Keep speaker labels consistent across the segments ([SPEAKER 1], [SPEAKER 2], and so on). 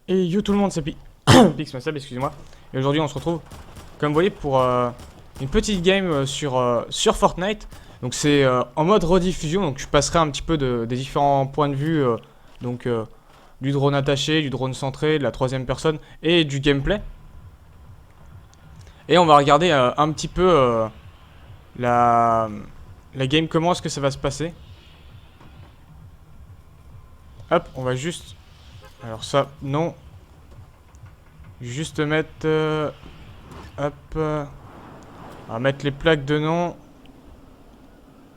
[SPEAKER 1] Et yo tout le monde, c'est Pixmasab, excusez-moi. Et aujourd'hui on se retrouve, comme vous voyez, pour une petite game sur Fortnite. Donc c'est en mode rediffusion, donc je passerai un petit peu des différents points de vue, donc du drone attaché, du drone centré, de la troisième personne et du gameplay. Et on va regarder un petit peu la game, comment est-ce que ça va se passer. Hop, on va juste... Alors ça, non. Juste mettre... hop. On va mettre les plaques de nom.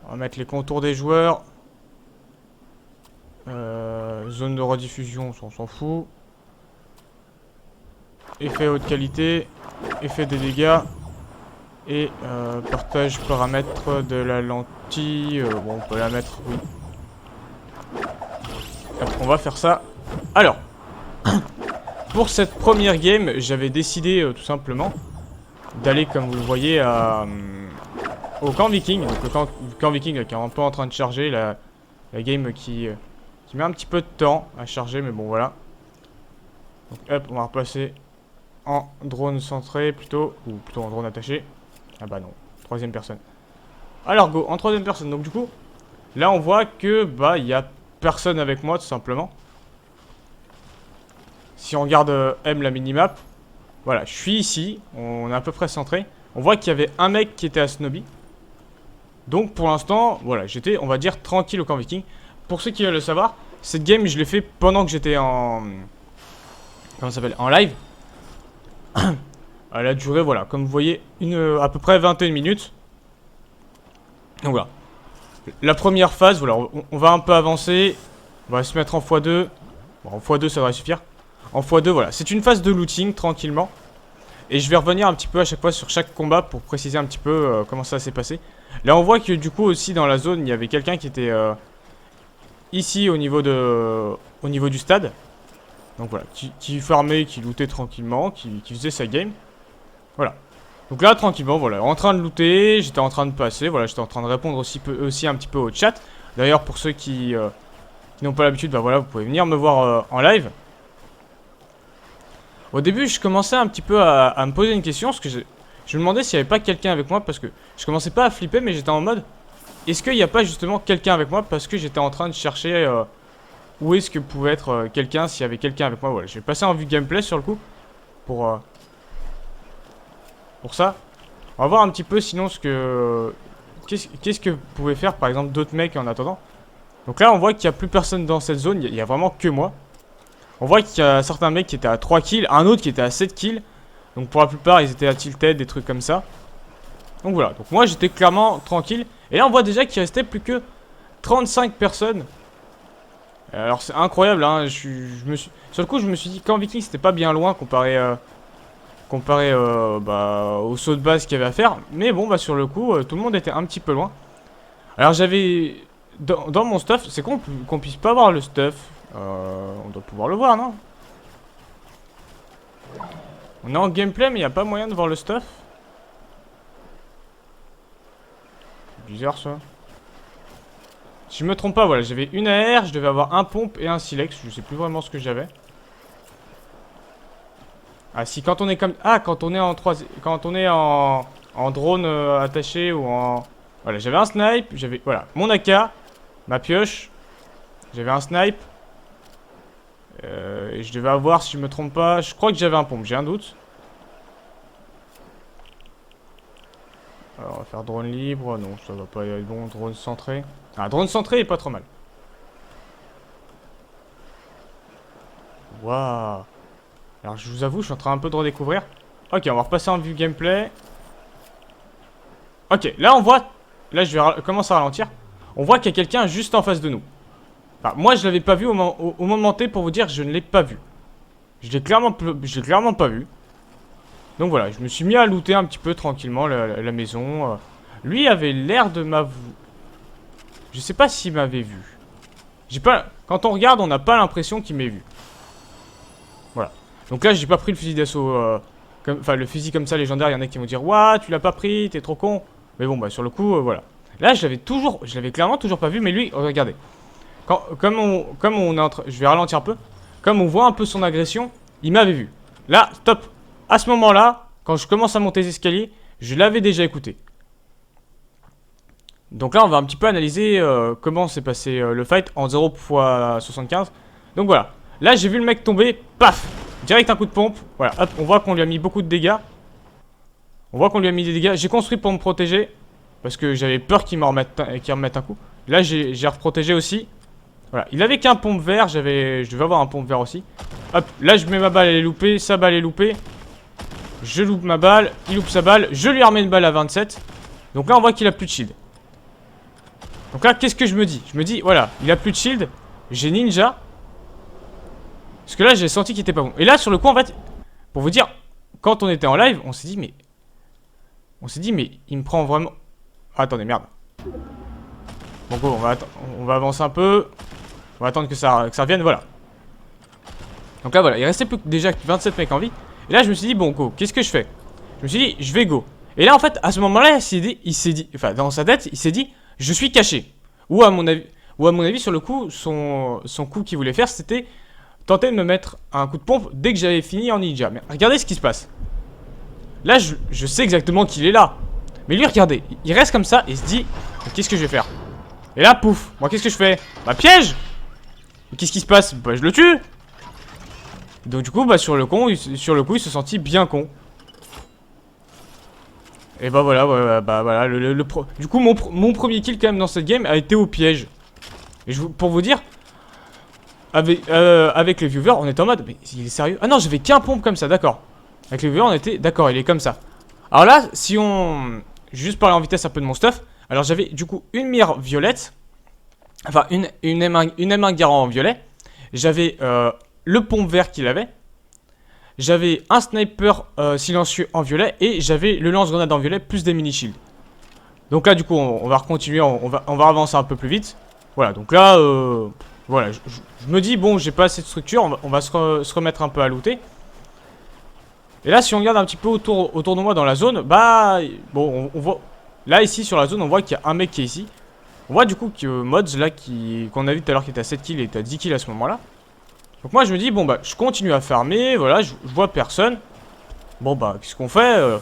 [SPEAKER 1] On va mettre les contours des joueurs. Zone de rediffusion, on s'en fout. Effet haute qualité. Effet des dégâts. Et partage paramètres de la lentille. Bon, on peut la mettre, oui. Hop, on va faire ça. Alors, pour cette première game, j'avais décidé tout simplement d'aller, comme vous le voyez, au camp viking. Donc le camp viking qui est un peu en train de charger, la game qui met un petit peu de temps à charger, mais bon voilà. Donc hop, on va repasser en drone centré plutôt, ou plutôt en drone attaché. Ah bah non, troisième personne. Alors go, en troisième personne. Donc du coup, là on voit que bah il y a personne avec moi tout simplement. Si on regarde M la minimap, voilà, je suis ici, on est à peu près centré. On voit qu'il y avait un mec qui était à Snobby. Donc pour l'instant, voilà, j'étais, on va dire, tranquille au camp viking. Pour ceux qui veulent le savoir, cette game, je l'ai fait pendant que j'étais en... Comment ça s'appelle? En live. Elle a duré, voilà, comme vous voyez, à peu près 21 minutes. Donc voilà. La première phase, voilà, on va un peu avancer. On va se mettre en x2. Bon, en x2, ça devrait suffire. En x2, voilà. C'est une phase de looting, tranquillement. Et je vais revenir un petit peu à chaque fois sur chaque combat pour préciser un petit peu comment ça s'est passé. Là, on voit que du coup, aussi dans la zone, il y avait quelqu'un qui était ici au niveau du stade. Donc voilà, qui farmait, qui lootait tranquillement, qui faisait sa game. Voilà. Donc là, tranquillement, voilà, en train de looter, j'étais en train de passer, voilà, j'étais en train de répondre aussi un petit peu au chat. D'ailleurs, pour ceux qui n'ont pas l'habitude, bah voilà, vous pouvez venir me voir en live. Au début, je commençais un petit peu à me poser une question, parce que je me demandais s'il n'y avait pas quelqu'un avec moi, parce que je commençais pas à flipper, mais j'étais en mode, est-ce qu'il n'y a pas justement quelqu'un avec moi, parce que j'étais en train de chercher où est-ce que pouvait être quelqu'un, s'il y avait quelqu'un avec moi. Voilà, je vais passer en vue gameplay sur le coup, pour ça. On va voir un petit peu sinon ce que... Qu'est-ce que pouvaient faire par exemple d'autres mecs en attendant. Donc là on voit qu'il n'y a plus personne dans cette zone, il y a vraiment que moi. On voit qu'il y a certains mecs qui étaient à 3 kills, un autre qui était à 7 kills. Donc pour la plupart ils étaient à tilted, des trucs comme ça. Donc voilà, donc moi j'étais clairement tranquille. Et là on voit déjà qu'il restait plus que 35 personnes. Alors c'est incroyable hein, sur le coup je me suis dit qu'en viking c'était pas bien loin comparé au saut de base qu'il y avait à faire. Mais bon bah sur le coup tout le monde était un petit peu loin. Alors j'avais dans mon stuff, c'est con qu'on puisse pas voir le stuff. On doit pouvoir le voir non? On est en gameplay mais il n'y a pas moyen de voir le stuff. C'est bizarre ça. Si je me trompe pas, voilà, j'avais une AR, je devais avoir un pompe et un silex, je sais plus vraiment ce que j'avais. Ah si, quand on est comme... Ah, quand on est en 3... Quand on est en drone attaché ou en... Voilà, j'avais un snipe, j'avais... Voilà, mon AK, ma pioche, j'avais un snipe. Et je devais avoir, si je me trompe pas, je crois que j'avais un pompe, j'ai un doute. Alors, on va faire drone libre, non, ça va pas être bon, drone centré. Ah, drone centré est pas trop mal. Waouh. Alors je vous avoue, je suis en train un peu de redécouvrir. Ok, on va repasser en vue gameplay. Ok, là on voit... Là je vais commencer à ralentir. On voit qu'il y a quelqu'un juste en face de nous. Enfin, moi je l'avais pas vu au moment T pour vous dire, je ne l'ai pas vu. Je l'ai clairement pas vu. Donc voilà, je me suis mis à looter un petit peu tranquillement la maison. Lui avait l'air de m'avouer... Je sais pas s'il m'avait vu. J'ai pas... Quand on regarde, on n'a pas l'impression qu'il m'ait vu. Voilà. Donc là, j'ai pas pris le fusil d'assaut Enfin, le fusil comme ça, légendaire, il y en a qui vont dire, ouah, tu l'as pas pris, t'es trop con. Mais bon, bah, sur le coup, voilà. Là, je l'avais clairement toujours pas vu, mais lui, regardez. Comme on est en train, je vais ralentir un peu. Comme on voit un peu son agression, il m'avait vu. Là, stop. À ce moment-là, quand je commence à monter les escaliers, je l'avais déjà écouté. Donc là, on va un petit peu analyser comment s'est passé le fight en 0x75. Donc voilà. Là, j'ai vu le mec tomber, paf, direct un coup de pompe. Voilà, hop, on voit qu'on lui a mis beaucoup de dégâts. On voit qu'on lui a mis des dégâts. J'ai construit pour me protéger. Parce que j'avais peur qu'il me remette un coup. Là, j'ai reprotégé aussi. Voilà, il avait qu'un pompe vert. Je devais avoir un pompe vert aussi. Hop, là, je mets ma balle, elle est loupée. Sa balle est loupée. Je loupe ma balle. Il loupe sa balle. Je lui remets une balle à 27. Donc là, on voit qu'il a plus de shield. Donc là, qu'est-ce que je me dis? Je me dis, voilà, il a plus de shield. J'ai ninja. Parce que là, j'ai senti qu'il était pas bon. Et là, sur le coup, en fait, pour vous dire, quand on était en live, on s'est dit, mais il me prend vraiment... Ah, attendez, merde. Bon, go, on va avancer un peu. On va attendre que ça revienne, voilà. Donc là, voilà, il restait plus que déjà 27 mecs en vie. Et là, je me suis dit, bon, go, qu'est-ce que je fais? Je me suis dit, je vais go. Et là, en fait, à ce moment-là, il s'est dit, enfin, dans sa tête, il s'est dit, je suis caché. Ou à mon avis, sur le coup, son coup qu'il voulait faire, c'était tenter de me mettre un coup de pompe dès que j'avais fini en ninja. Mais regardez ce qui se passe. Là, je sais exactement qu'il est là. Mais lui, regardez, il reste comme ça et il se dit, qu'est-ce que je vais faire? Et là, pouf, moi, qu'est-ce que je fais? Bah, piège! Mais qu'est-ce qui se passe? Bah, je le tue! Donc, du coup, bah, sur le coup, il se sentit bien con. Et bah, voilà, bah, voilà, du coup, mon premier kill, quand même, dans cette game a été au piège. Et pour vous dire, avec les viewers, on était en mode, mais il est sérieux? Ah non, j'avais qu'un pompe comme ça, d'accord. Avec les viewers, on était, d'accord, il est comme ça. Alors là, si on... Juste parler en vitesse un peu de mon stuff. Alors j'avais du coup une mire violette. Enfin une M1 Garand en violet. J'avais le pompe vert qu'il avait. J'avais un sniper silencieux en violet. Et j'avais le lance-grenade en violet plus des mini-shields. Donc là du coup on va continuer, on va avancer un peu plus vite. Voilà, donc là voilà, je me dis bon, j'ai pas assez de structure, on va se remettre un peu à looter. Et là, si on regarde un petit peu autour de moi dans la zone, bah, bon, on voit... Là, ici, sur la zone, on voit qu'il y a un mec qui est ici. On voit du coup que Mods, là, qu'on a vu tout à l'heure, qui était à 7 kills et était à 10 kills à ce moment-là. Donc moi, je me dis, bon, bah, je continue à farmer, voilà, je vois personne. Bon, bah, qu'est-ce qu'on fait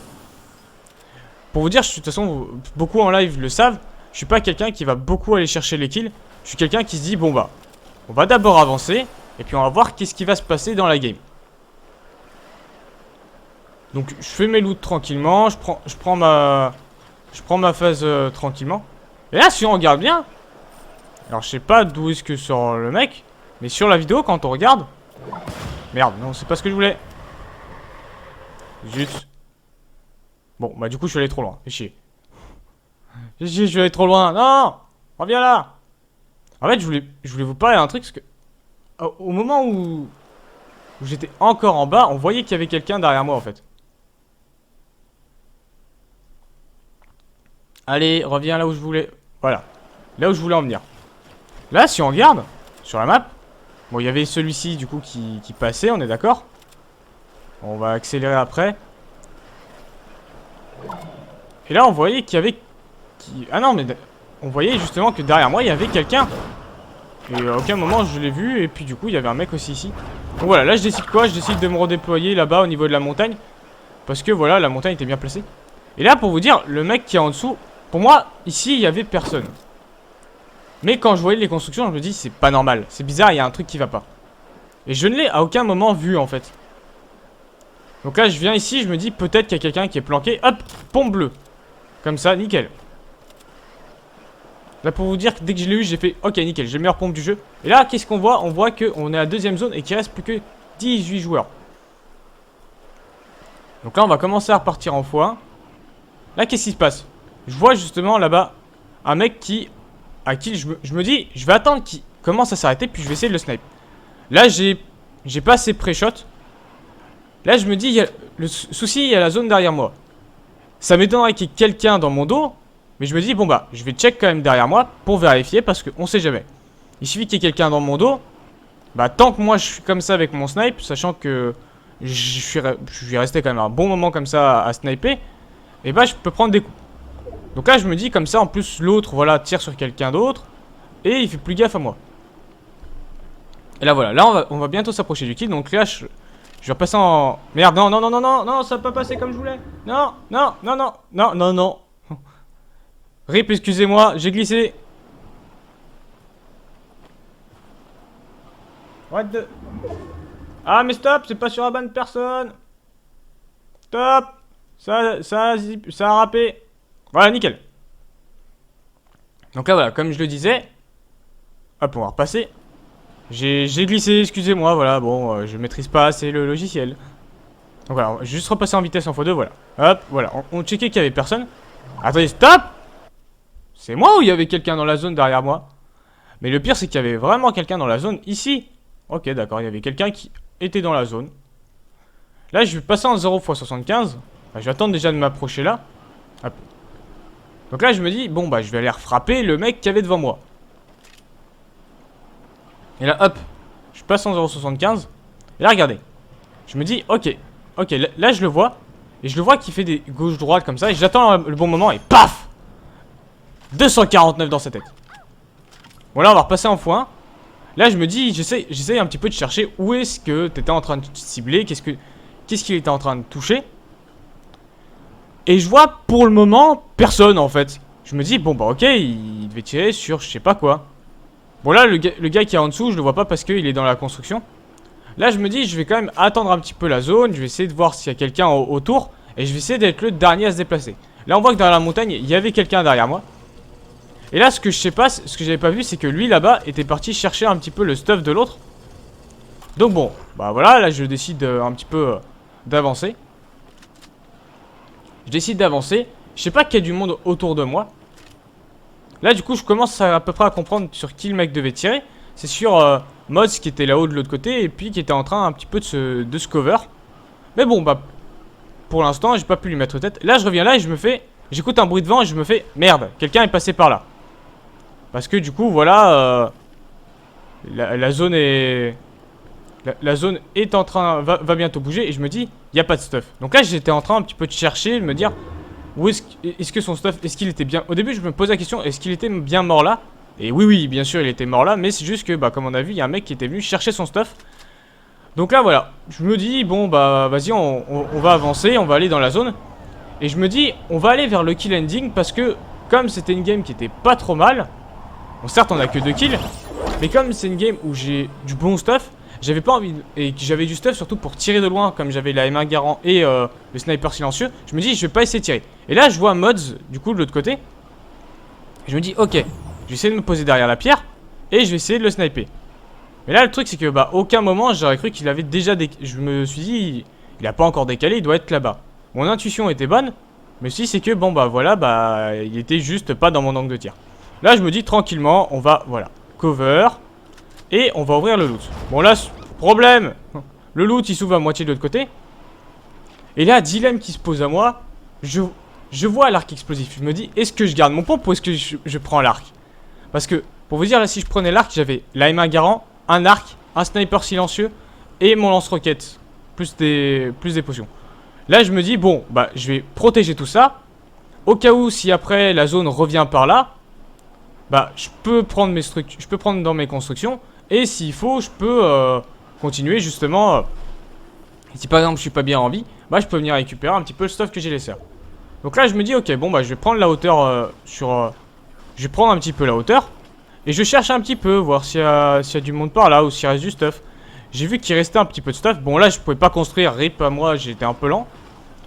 [SPEAKER 1] Pour vous dire, de toute façon, beaucoup en live le savent, je suis pas quelqu'un qui va beaucoup aller chercher les kills. Je suis quelqu'un qui se dit, bon, bah, on va d'abord avancer, et puis on va voir qu'est-ce qui va se passer dans la game. Donc je fais mes loots tranquillement, je prends ma phase tranquillement. Et là, si on regarde bien, alors je sais pas d'où est-ce que sort le mec, mais sur la vidéo, quand on regarde... Merde, non, c'est pas ce que je voulais. Zut. Bon, bah du coup, je suis allé trop loin, fais chier. Je suis allé trop loin, non. Reviens là. En fait, je voulais vous parler d'un truc, parce que... Au moment où j'étais encore en bas, on voyait qu'il y avait quelqu'un derrière moi, en fait. Allez, reviens là où je voulais... Voilà. Là où je voulais en venir. Là, si on regarde, sur la map... Bon, il y avait celui-ci, du coup, qui passait, on est d'accord? On va accélérer après. Et là, on voyait qu'il y avait... Ah non, mais... On voyait justement que derrière moi, il y avait quelqu'un. Et à aucun moment, je l'ai vu. Et puis, du coup, il y avait un mec aussi ici. Donc voilà, là, je décide quoi? Je décide de me redéployer là-bas, au niveau de la montagne. Parce que, voilà, la montagne était bien placée. Et là, pour vous dire, le mec qui est en dessous... Pour moi, ici, il y avait personne. Mais quand je voyais les constructions, je me dis, c'est pas normal. C'est bizarre, il y a un truc qui va pas. Et je ne l'ai à aucun moment vu, en fait. Donc là, je viens ici, je me dis, peut-être qu'il y a quelqu'un qui est planqué. Hop, pompe bleue. Comme ça, nickel. Là, pour vous dire que dès que je l'ai eu, j'ai fait, ok, nickel, j'ai le meilleur pompe du jeu. Et là, qu'est-ce qu'on voit? On voit qu'on est à la deuxième zone et qu'il reste plus que 18 joueurs. Donc là, on va commencer à repartir en x1. Là, qu'est-ce qui se passe? Je vois justement là-bas un mec à qui je me dis, je vais attendre qu'il commence à s'arrêter, puis je vais essayer de le snipe. Là, j'ai pas assez pré-shot. Là, je me dis, le souci, il y a la zone derrière moi. Ça m'étonnerait qu'il y ait quelqu'un dans mon dos, mais je me dis, bon bah, je vais check quand même derrière moi pour vérifier, parce qu'on sait jamais. Il suffit qu'il y ait quelqu'un dans mon dos. Bah, tant que moi je suis comme ça avec mon snipe, sachant que je suis resté quand même un bon moment comme ça à sniper. Et bah, je peux prendre des coups. Donc là, je me dis comme ça, en plus, l'autre, voilà, tire sur quelqu'un d'autre. Et il fait plus gaffe à moi. Et là, voilà. Là, on va bientôt s'approcher du kill. Donc là, je vais repasser en... Merde, non, non, non, non, non, non, ça va pas passer comme je voulais. Non, non, non, non, non, non, non. Rip, excusez-moi, j'ai glissé. What the... Ah, mais stop, c'est pas sur la bonne personne. Stop. Ça a râpé. Voilà, nickel. Donc là, voilà, comme je le disais. Hop, on va repasser. J'ai glissé, excusez-moi, voilà, bon, je maîtrise pas assez le logiciel. Donc voilà, on va juste repasser en vitesse en x2, voilà. Hop, voilà, on checkait qu'il y avait personne. Attendez, stop. C'est moi ou il y avait quelqu'un dans la zone derrière moi? Mais le pire, c'est qu'il y avait vraiment quelqu'un dans la zone ici. Ok, d'accord, il y avait quelqu'un qui était dans la zone. Là, je vais passer en 0 x 75. Bah, je vais attendre déjà de m'approcher là. Hop. Donc là, je me dis, bon, bah, je vais aller frapper le mec qui avait devant moi. Et là, hop, je passe en 0,75. Et là, regardez. Je me dis, ok, là, je le vois. Et je le vois qui fait des gauche-droite comme ça. Et j'attends le bon moment et paf 249 dans sa tête. Bon, là, on va repasser en x1. Là, je me dis, j'essaye un petit peu de chercher où est-ce que t'étais en train de cibler. Qu'est-ce qu'il était en train de toucher. Et je vois pour le moment personne en fait. Je me dis, bon, bah, ok, il devait tirer sur je sais pas quoi. Bon là le gars qui est en dessous je le vois pas parce qu'il est dans la construction. Là je me dis je vais quand même attendre un petit peu la zone. Je vais essayer de voir s'il y a quelqu'un autour. Et je vais essayer d'être le dernier à se déplacer. Là on voit que dans la montagne il y avait quelqu'un derrière moi. Et là ce que je sais pas, ce que j'avais pas vu c'est que lui là-bas était parti chercher un petit peu le stuff de l'autre. Donc bon bah voilà là je décide un petit peu d'avancer. Je décide d'avancer. Je sais pas qu'il y a du monde autour de moi. Là du coup je commence à peu près à comprendre sur qui le mec devait tirer. C'est sur Mods qui était là-haut de l'autre côté. Et puis qui était en train un petit peu de se cover. Mais bon bah pour l'instant j'ai pas pu lui mettre tête. Là je reviens là et je me fais... J'écoute un bruit de vent et je me fais... Merde, quelqu'un est passé par là. Parce que du coup voilà la zone est... La zone est en train... Va bientôt bouger. Et je me dis, il n'y a pas de stuff. Donc là j'étais en train un petit peu de chercher, de me dire... Où est-ce que son stuff, est-ce qu'il était bien... Au début je me posais la question, est-ce qu'il était bien mort là? Et oui, bien sûr il était mort là. Mais c'est juste que, bah comme on a vu, il y a un mec qui était venu chercher son stuff. Donc là voilà, je me dis, bon bah vas-y on va avancer, on va aller dans la zone. Et je me dis, on va aller vers le kill ending. Parce que, comme c'était une game qui était pas trop mal. Bon certes on a que 2 kills. Mais comme c'est une game où j'ai du bon stuff, j'avais pas envie et que j'avais du stuff surtout pour tirer de loin. Comme j'avais la M1 Garand et le sniper silencieux. Je me dis, je vais pas essayer de tirer. Et là je vois Mods du coup de l'autre côté. Je me dis ok, je vais essayer de me poser derrière la pierre. Et je vais essayer de le sniper. Mais là le truc c'est que bah aucun moment j'aurais cru qu'il avait déjà je me suis dit, il a pas encore décalé, il doit être là-bas. Mon intuition était bonne. Mais si c'est que bon bah voilà, bah il était juste pas dans mon angle de tir. Là je me dis tranquillement, on va voilà, cover. Et on va ouvrir le loot. Bon là, problème, le loot il s'ouvre à moitié de l'autre côté. Et là, dilemme qui se pose à moi. Je vois l'arc explosif. Je me dis, est-ce que je garde mon pompe ou est-ce que je prends l'arc? Parce que, pour vous dire, là si je prenais l'arc, j'avais la M1 Garand, un arc, un sniper silencieux et mon lance-roquette. Plus des potions. Là je me dis, bon, bah je vais protéger tout ça. Au cas où, si après la zone revient par là, bah je peux prendre mes structures, je peux prendre dans mes constructions. Et s'il faut, je peux continuer justement. Si par exemple je suis pas bien en vie, bah je peux venir récupérer un petit peu le stuff que j'ai laissé. Donc là je me dis ok, bon bah je vais prendre la hauteur je vais prendre un petit peu la hauteur. Et je cherche un petit peu, voir s'il y a du monde par là ou s'il reste du stuff. J'ai vu qu'il restait un petit peu de stuff. Bon là je pouvais pas construire, rip à moi, j'étais un peu lent.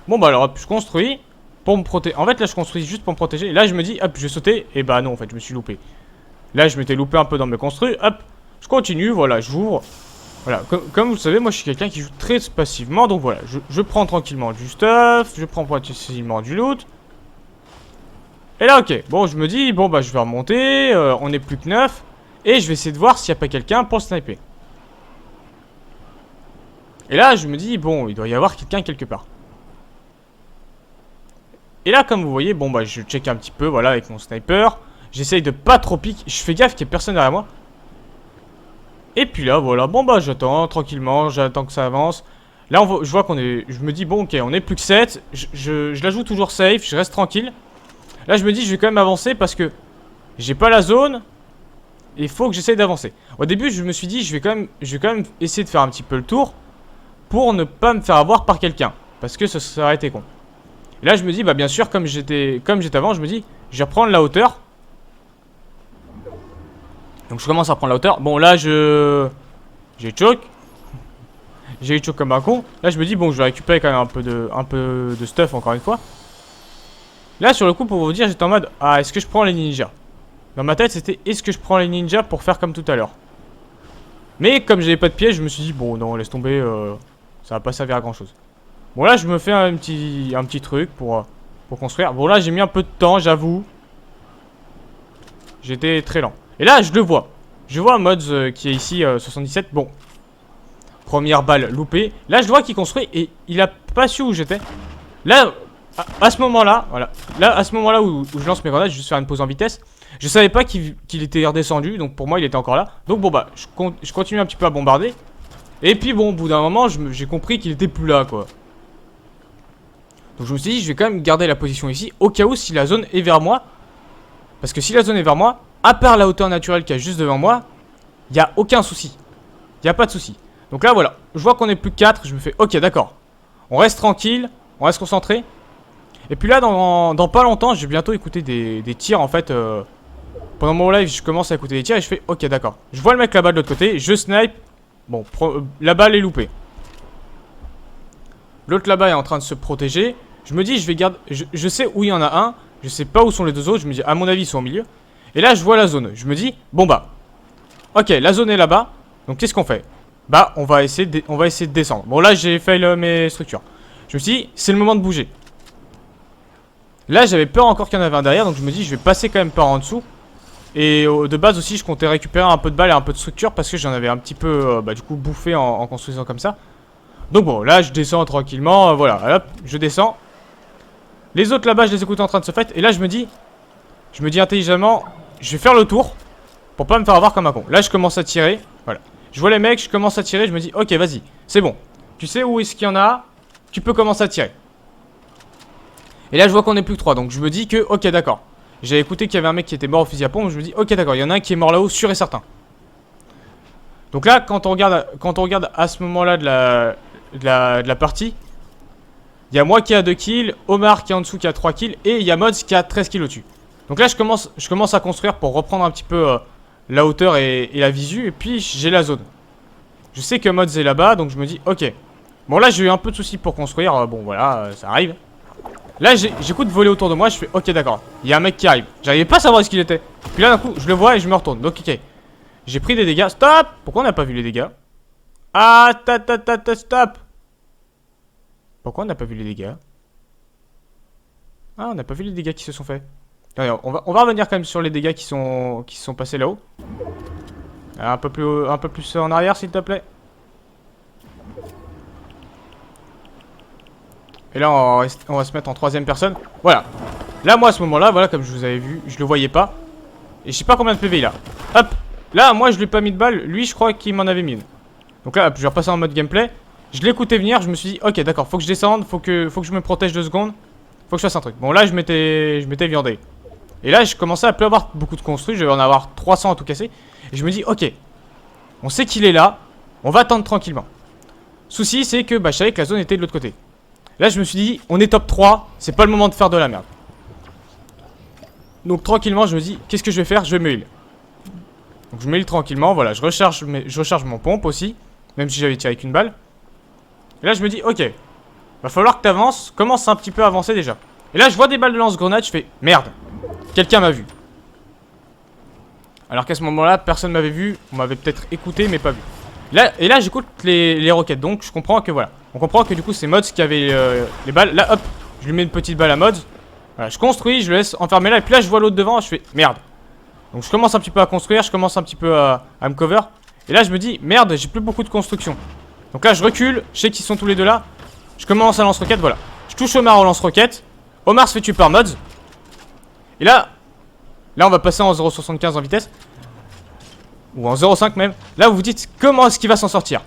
[SPEAKER 1] Bon bah alors hop, je construis pour me protéger. En fait là je construis juste pour me protéger. Et là je me dis hop, je vais sauter. Et bah non en fait je me suis loupé. Là je m'étais loupé un peu dans mes construits. Hop, je continue, voilà, j'ouvre. Voilà, comme vous le savez, moi je suis quelqu'un qui joue très passivement. Donc voilà, je prends tranquillement du stuff. Je prends tranquillement du loot. Et là ok, bon je me dis, bon bah je vais remonter. On est plus que 9. Et je vais essayer de voir s'il n'y a pas quelqu'un pour le sniper. Et là je me dis, bon il doit y avoir quelqu'un quelque part. Et là comme vous voyez, bon bah je check un petit peu, voilà, avec mon sniper. J'essaye de pas trop piquer, je fais gaffe qu'il n'y ait personne derrière moi. Et puis là voilà, bon bah j'attends tranquillement, j'attends que ça avance. Là, je vois qu'on est... Je me dis, bon, ok, on est plus que 7. Je la joue toujours safe, je reste tranquille. Là, je me dis, je vais quand même avancer parce que j'ai pas la zone. Et il faut que j'essaye d'avancer. Au début, je me suis dit, je vais quand même essayer de faire un petit peu le tour pour ne pas me faire avoir par quelqu'un. Parce que ça aurait été con. Et là, je me dis, bah bien sûr, comme j'étais avant, je me dis, je vais reprendre la hauteur. Donc, je commence à prendre la hauteur. Bon, là, j'ai choke. J'ai choke comme un con. Là, je me dis, bon, je vais récupérer quand même un peu de stuff, encore une fois. Là, sur le coup, pour vous dire, j'étais en mode, ah, est-ce que je prends les ninjas? Dans ma tête, c'était, est-ce que je prends les ninjas pour faire comme tout à l'heure? Mais comme j'avais pas de piège, je me suis dit, bon, non, laisse tomber, ça va pas servir à grand chose. Bon, là, je me fais un petit truc pour construire. Bon, là, j'ai mis un peu de temps, j'avoue. J'étais très lent. Et là, je le vois. Je vois Mods qui est ici, 77. Bon. Première balle loupée. Là, je vois qu'il construit et il a pas su où j'étais. Là, à ce moment-là, voilà. Là, à ce moment-là où je lance mes grenades, je vais juste faire une pause en vitesse. Je savais pas qu'il était redescendu, donc pour moi, il était encore là. Donc bon, bah, je continue un petit peu à bombarder. Et puis bon, au bout d'un moment, j'ai compris qu'il était plus là, quoi. Donc je me suis dit, je vais quand même garder la position ici, au cas où si la zone est vers moi. Parce que si la zone est vers moi, à part la hauteur naturelle qu'il y a juste devant moi, il n'y a aucun souci. Il n'y a pas de souci. Donc là, voilà. Je vois qu'on est plus que 4. Je me fais, ok, d'accord. On reste tranquille. On reste concentré. Et puis là, dans pas longtemps, je vais bientôt écouter des tirs, en fait. Pendant mon live, je commence à écouter des tirs et je fais, ok, d'accord. Je vois le mec là-bas de l'autre côté. Je snipe. Bon, la balle est loupée. L'autre là-bas est en train de se protéger. Je me dis, je vais garder... Je sais où il y en a un. Je sais pas où sont les deux autres. Je me dis, à mon avis, ils sont au milieu. Et là, je vois la zone. Je me dis, bon bah. Ok, la zone est là-bas. Donc, qu'est-ce qu'on fait? Bah, on va essayer de descendre. Bon, là, j'ai fail mes structures. Je me suis dit, c'est le moment de bouger. Là, j'avais peur encore qu'il y en avait un derrière. Donc, je me dis, je vais passer quand même par en dessous. Et de base aussi, je comptais récupérer un peu de balles et un peu de structure. Parce que j'en avais un petit peu, du coup, bouffé en construisant comme ça. Donc, bon, là, je descends tranquillement. Voilà, hop, je descends. Les autres là-bas, je les écoute en train de se fight. Et là, je me dis intelligemment, je vais faire le tour pour pas me faire avoir comme un con. Là, je commence à tirer. Voilà. Je vois les mecs, je commence à tirer. Je me dis, ok, vas-y, c'est bon. Tu sais où est-ce qu'il y en a? Tu peux commencer à tirer. Et là, je vois qu'on est plus que 3. Donc, je me dis que, ok, d'accord. J'ai écouté qu'il y avait un mec qui était mort au fusil à pompe. Je me dis, ok, d'accord, il y en a un qui est mort là-haut, sûr et certain. Donc là, quand on regarde à ce moment-là de la partie, il y a moi qui a 2 kills, Omar qui est en dessous qui a 3 kills, et il y a Mods qui a 13 kills au-dessus. Donc là, je commence à construire pour reprendre un petit peu la hauteur et la visu, et puis j'ai la zone. Je sais que Mods est là-bas, donc je me dis, ok. Bon, là, j'ai eu un peu de soucis pour construire, bon, voilà, ça arrive. Là, j'écoute voler autour de moi, je fais, ok, d'accord. Il y a un mec qui arrive. J'arrivais pas à savoir ce qu'il était. Puis là, d'un coup, je le vois et je me retourne. Donc, ok. J'ai pris des dégâts. Stop! Pourquoi on n'a pas vu les dégâts? Ah, stop! Pourquoi on n'a pas vu les dégâts? Ah, on n'a pas vu les dégâts qui se sont faits. Allez, on va revenir quand même sur les dégâts qui sont passés là-haut. Un peu plus en arrière, s'il te plaît. Et là, on va se mettre en 3ème personne. Voilà. Là, moi, à ce moment-là, voilà, comme je vous avais vu, je le voyais pas. Et je sais pas combien de PV il a. Hop. Là, moi, je lui ai pas mis de balle. Lui, je crois qu'il m'en avait mis une. Donc là, hop, je vais repasser en mode gameplay. Je l'ai écouté venir, je me suis dit, ok, d'accord, faut que je descende, faut que je me protège 2 secondes. Faut que je fasse un truc. Bon, là, je m'étais viandé. Et là, je commençais à plus avoir beaucoup de construits. Je vais en avoir 300 à tout casser. Et je me dis, ok, on sait qu'il est là. On va attendre tranquillement. Souci, c'est que bah, je savais que la zone était de l'autre côté. Là, je me suis dit, on est top 3. C'est pas le moment de faire de la merde. Donc, tranquillement, je me dis, qu'est-ce que je vais faire? Je vais me heal. Donc, je me heal tranquillement. Voilà, je recharge mon pompe aussi. Même si j'avais tiré qu'une balle. Et là, je me dis, ok, va falloir que t'avances. Commence un petit peu à avancer déjà. Et là, je vois des balles de lance-grenade. Je fais, merde, quelqu'un m'a vu. Alors qu'à ce moment-là, personne m'avait vu. On m'avait peut-être écouté, mais pas vu. Et là, j'écoute les roquettes. Donc, je comprends que voilà. On comprend que du coup, c'est Mods qui avait les balles. Là, hop, je lui mets une petite balle à Mods. Voilà, je construis, je le laisse enfermer là. Et puis là, je vois l'autre devant. Je fais, merde. Donc, je commence un petit peu à construire. Je commence un petit peu à me cover. Et là, je me dis, merde, j'ai plus beaucoup de construction. Donc là, je recule. Je sais qu'ils sont tous les deux là. Je commence à lance-roquette. Voilà. Je touche Omar au lance-roquette. Omar se fait tuer par Mods. Et là, on va passer en 0,75 en vitesse. Ou en 0,5 même. Là, vous vous dites, comment est-ce qu'il va s'en sortir?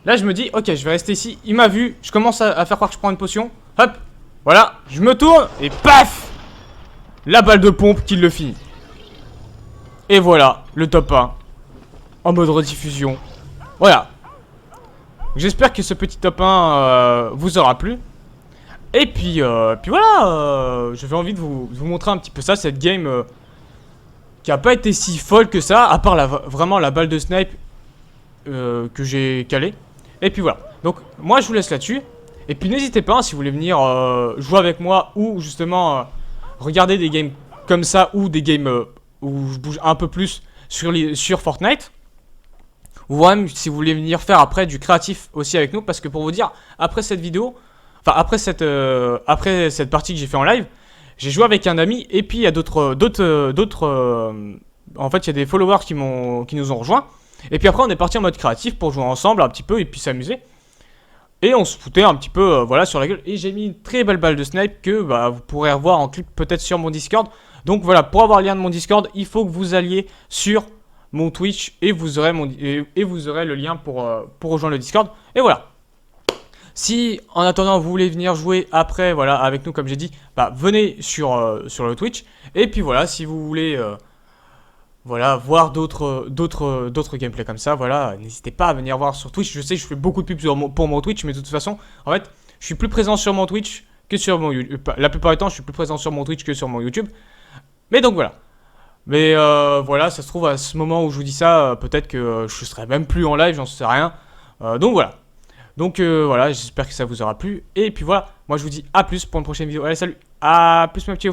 [SPEAKER 1] Là, je me dis, ok, je vais rester ici. Il m'a vu. Je commence à faire croire que je prends une potion. Hop. Voilà. Je me tourne. Et paf. La balle de pompe qui le finit. Et voilà. Le top 1. En mode rediffusion. Voilà. J'espère que ce petit top 1 vous aura plu. Et puis voilà. J'avais envie de vous montrer un petit peu ça. Cette game qui a pas été si folle que ça. À part vraiment la balle de snipe que j'ai calée. Et puis voilà. Donc moi je vous laisse là-dessus. Et puis n'hésitez pas si vous voulez venir jouer avec moi. Ou justement regarder des games comme ça. Ou des games où je bouge un peu plus sur Fortnite. Ou même si vous voulez venir faire après du créatif aussi avec nous. Parce que pour vous dire, après cette vidéo, enfin après cette partie que j'ai fait en live, j'ai joué avec un ami. Et puis il y a d'autres en fait il y a des followers qui nous ont rejoints. Et puis après on est parti en mode créatif pour jouer ensemble un petit peu et puis s'amuser. Et on se foutait un petit peu voilà sur la gueule. Et j'ai mis une très belle balle de snipe que bah, vous pourrez revoir en clip peut-être sur mon Discord. Donc voilà, pour avoir le lien de mon Discord, il faut que vous alliez sur mon Twitch et vous aurez, vous aurez le lien pour rejoindre le Discord. Et voilà. Si en attendant vous voulez venir jouer après voilà avec nous comme j'ai dit, bah venez sur le Twitch. Et puis voilà, si vous voulez voilà, voir d'autres gameplays comme ça, voilà, n'hésitez pas à venir voir sur Twitch. Je sais que je fais beaucoup de pubs pour mon Twitch, mais de toute façon, en fait, je suis plus présent sur mon Twitch que sur mon YouTube. La plupart du temps, je suis plus présent sur mon Twitch que sur mon YouTube. Mais donc voilà. Mais voilà, ça se trouve à ce moment où je vous dis ça, peut-être que je serai même plus en live, j'en sais rien. Donc voilà. Donc voilà, j'espère que ça vous aura plu. Et puis voilà, moi je vous dis à plus pour une prochaine vidéo. Allez, salut, à plus mes petits.